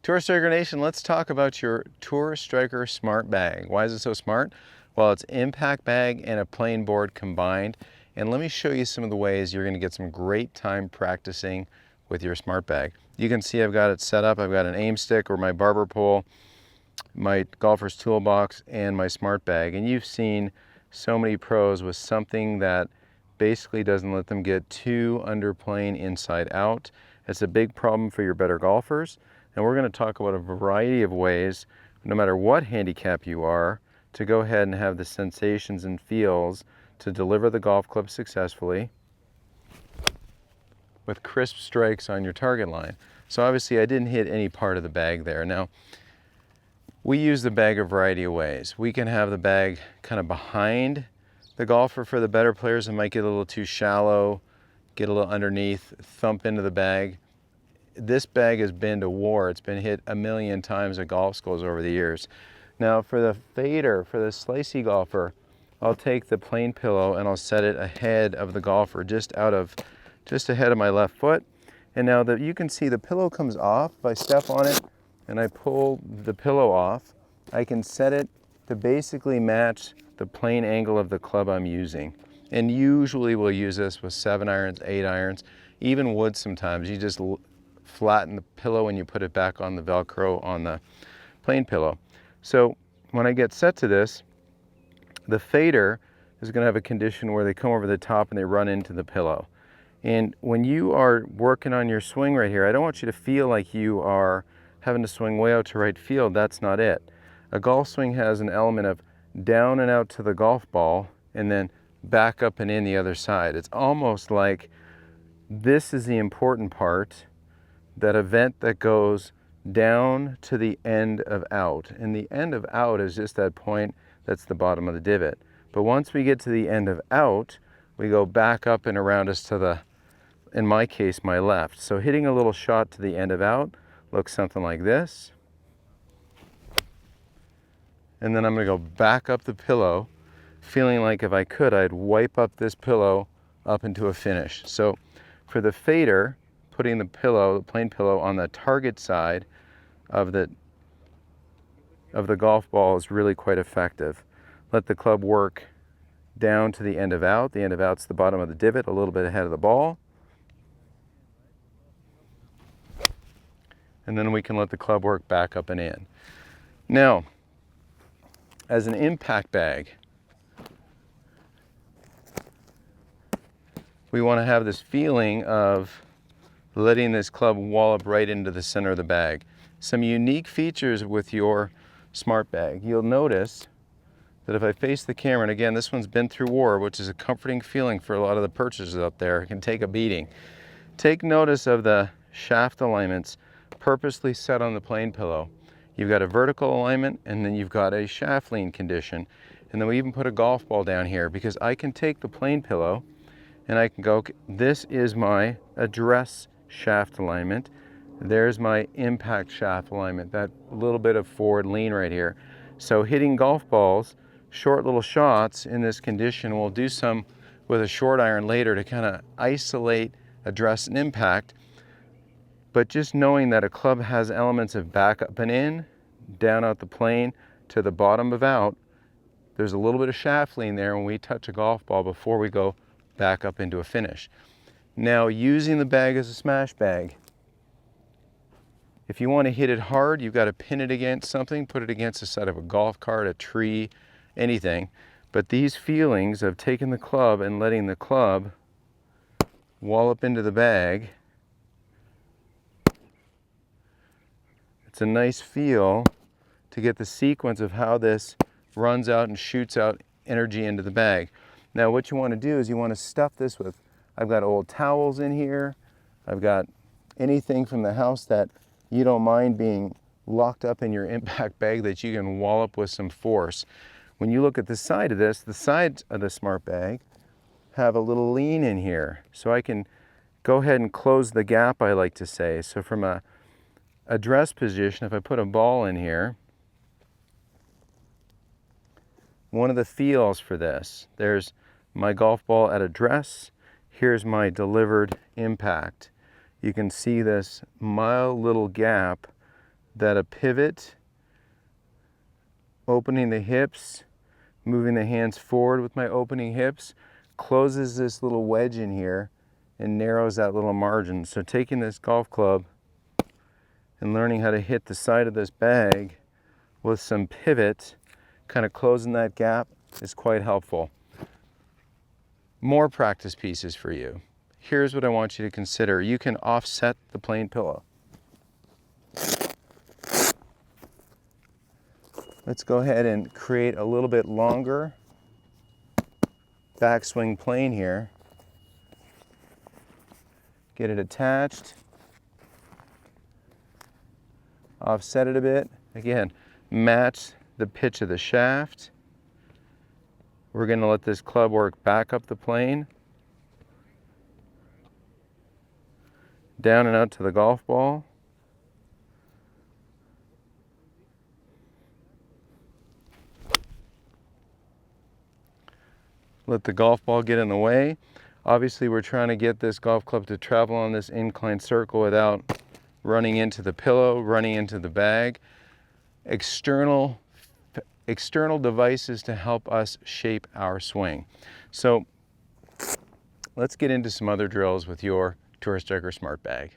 Tour Striker Nation, let's talk about your Tour Striker Smart Bag. Why is it so smart? Well, it's impact bag and a plain board combined. And let me show you some of the ways you're going to get some great time practicing with your smart bag. You can see I've got it set up. I've got an aim stick or my barber pole, my golfer's toolbox, and my smart bag. And you've seen so many pros with something that basically doesn't let them get too underplaying inside out. It's a big problem for your better golfers. And we're going to talk about a variety of ways, no matter what handicap you are, to go ahead and have the sensations and feels to deliver the golf club successfully with crisp strikes on your target line. So obviously I didn't hit any part of the bag there. Now, we use the bag a variety of ways. We can have the bag kind of behind the golfer for the better players. It might get a little too shallow, get a little underneath, thump into the bag. This bag has been to war. It's been hit a million times at golf schools over the years. Now for the fader, for the slicey golfer, I'll take the plain pillow and I'll set it ahead of the golfer, just ahead of my left foot. And now that you can see the pillow comes off, if I step on it and I pull the pillow off, I can set it to basically match the plane angle of the club I'm using. And usually we'll use this with 7 irons, 8 irons, even wood sometimes. You just flatten the pillow and you put it back on the Velcro on the plain pillow. So when I get set to this, the fader is going to have a condition where they come over the top and they run into the pillow. And when you are working on your swing right here, I don't want you to feel like you are having to swing way out to right field. That's not it. A golf swing has an element of down and out to the golf ball and then back up and in the other side. It's almost like this is the important part, that event that goes down to the end of out. And the end of out is just that point that's the bottom of the divot. But once we get to the end of out, we go back up and around us to the, in my case, my left. So hitting a little shot to the end of out looks something like this. And then I'm going to go back up the pillow, feeling like if I could, I'd wipe up this pillow up into a finish. So for the fader, putting the pillow, the plain pillow, on the target side of the golf ball is really quite effective. Let the club work down to the end of out. The end of out's the bottom of the divot, a little bit ahead of the ball. And then we can let the club work back up and in. Now, as an impact bag, we want to have this feeling of letting this club wallop right into the center of the bag. Some unique features with your smart bag. You'll notice that if I face the camera, and again, this one's been through war, which is a comforting feeling for a lot of the purchasers out there. It can take a beating. Take notice of the shaft alignments purposely set on the plain pillow. You've got a vertical alignment, and then you've got a shaft lean condition. And then we even put a golf ball down here because I can take the plain pillow and I can go, this is my address shaft alignment. There's my impact shaft alignment, that little bit of forward lean right here. So hitting golf balls, short little shots in this condition, we'll do some with a short iron later to kind of isolate address and impact. But just knowing that a club has elements of back up and in, down out the plane to the bottom of out, there's a little bit of shaft lean there when we touch a golf ball before we go back up into a finish. Now, using the bag as a smash bag, if you want to hit it hard, you've got to pin it against something, put it against the side of a golf cart, a tree, anything. But these feelings of taking the club and letting the club wallop into the bag, it's a nice feel to get the sequence of how this runs out and shoots out energy into the bag. Now what you want to do is you want to stuff this with, I've got old towels in here, I've got anything from the house that you don't mind being locked up in your impact bag that you can wallop with some force. When you look at the side of this, the sides of the smart bag have a little lean in here. So I can go ahead and close the gap, I like to say. So from a address position, if I put a ball in here, one of the feels for this, there's my golf ball at address, here's my delivered impact. You can see this mild little gap that a pivot, opening the hips, moving the hands forward with my opening hips, closes this little wedge in here and narrows that little margin. So taking this golf club and learning how to hit the side of this bag with some pivot, kind of closing that gap, is quite helpful. More practice pieces for you. Here's what I want you to consider. You can offset the plain pillow. Let's go ahead and create a little bit longer backswing plane here. Get it attached. Offset it a bit. Again, match the pitch of the shaft. We're going to let this club work back up the plane, down and out to the golf ball. Let the golf ball get in the way. Obviously, we're trying to get this golf club to travel on this inclined circle without running into the pillow, running into the bag. External devices to help us shape our swing. So let's get into some other drills with your Tour Striker Smart Bag.